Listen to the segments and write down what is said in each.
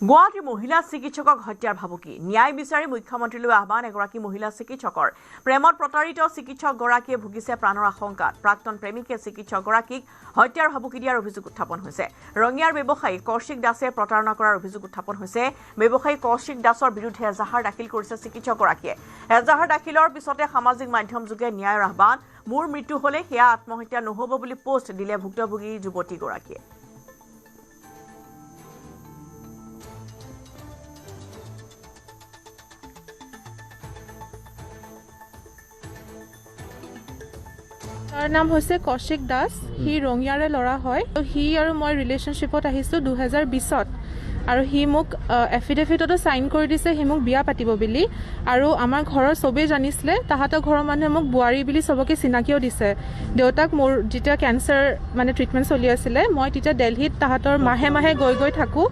গুৱাহাটীৰ মহিলা চিকিৎসকক হত্যাৰ ভাবুকি ন্যায় বিচাৰি মুখ্যমন্ত্ৰীলৈ আহ্বান এগৰাকী মহিলা চিকিৎসকৰ প্ৰেমত প্ৰতাৰিত চিকিৎসকগৰাকীয়ে ভুগিছে প্ৰাণৰ আশংকাত প্ৰাক্তন প্ৰেমিকে চিকিৎসকগৰাকীক হত্যাৰ ভাবুকি দিয়াৰ অভিযোগ উত্থাপন হৈছে ৰঙিয়াৰ ব্যৱসায়ী কৌশিক দাসে প্ৰতাৰণা কৰাৰ অভিযোগ উত্থাপন হৈছে ব্যৱসায়ী কৌশিক দাসৰ বিৰুদ্ধে এজাহাৰ দাখিল কৰিছে চিকিৎসকগৰাকীয়ে এজাহাৰ দাখিলৰ পিছতে সামাজিক মাধ্যম যোগে ন্যায়ৰ আহ্বান মোৰ মৃত্যু হলে সেয়া আত্মহত্যা নহব বুলি পোষ্ট দিলে ভুক্তভোগী যুৱতীগৰাকীয়ে তাৰ নাম হৈছে কৌশিক দাস হি ৰঙিয়াৰে ল'ৰা হয় হি আৰু মই ৰিলেশ্যনশ্বিপত আহিছোঁ 2020ত আৰু হি মোক এফিডেভিটতো সাইন কৰি দিছে হি মোক বিয়া পাতিব বুলি আৰু আমাৰ ঘৰৰ সবেই জানিছিলে তাহাঁতৰ ঘৰৰ মানুহে মোক বুৱাৰী বুলি সবকে চিনাকিও দিছে দেউতাক মোৰ যেতিয়া কেঞ্চাৰ মানে ট্ৰিটমেণ্ট চলি আছিলে মই তেতিয়া দিল্লীত তাহাঁতৰ মাহে মাহে গৈ থাকোঁ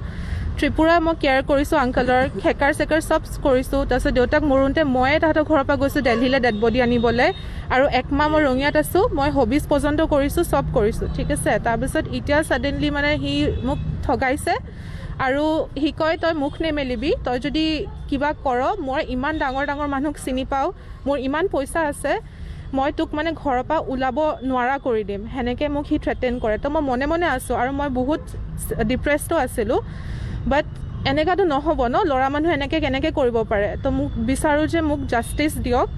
ত্ৰিপুৰা মই কেয়াৰ কৰিছোঁ আংকলৰ খেকাৰ চেকাৰ চব কৰিছোঁ তাৰপিছত দেউতাক মৰোঁতে ময়ে তাহাঁতৰ ঘৰৰ পৰা গৈছোঁ দিল্লীলৈ ডেড বডি আনিবলৈ আৰু একমাহ মই ৰঙিয়াত আছোঁ মই হবিজ পৰ্যন্ত কৰিছোঁ চব কৰিছোঁ ঠিক আছে তাৰপিছত এতিয়া ছাডেনলি মানে সি মোক ঠগাইছে আৰু সি কয় তই মুখ নেমেলিবি তই যদি কিবা কৰ মই ইমান ডাঙৰ ডাঙৰ মানুহক চিনি পাওঁ মোৰ ইমান পইচা আছে মই তোক মানে ঘৰৰ পৰা ওলাব নোৱাৰা কৰি দিম সেনেকৈ মোক সি থ্ৰেটেন কৰে তো মই মনে মনে আছোঁ আৰু মই বহুত ডিপ্ৰেছডো আছিলোঁ বাট এনেকুৱাতো নহ'ব ন ল'ৰা মানুহ এনেকৈ কেনেকৈ কৰিব পাৰে তো মোক বিচাৰোঁ যে মোক জাষ্টিচ দিয়ক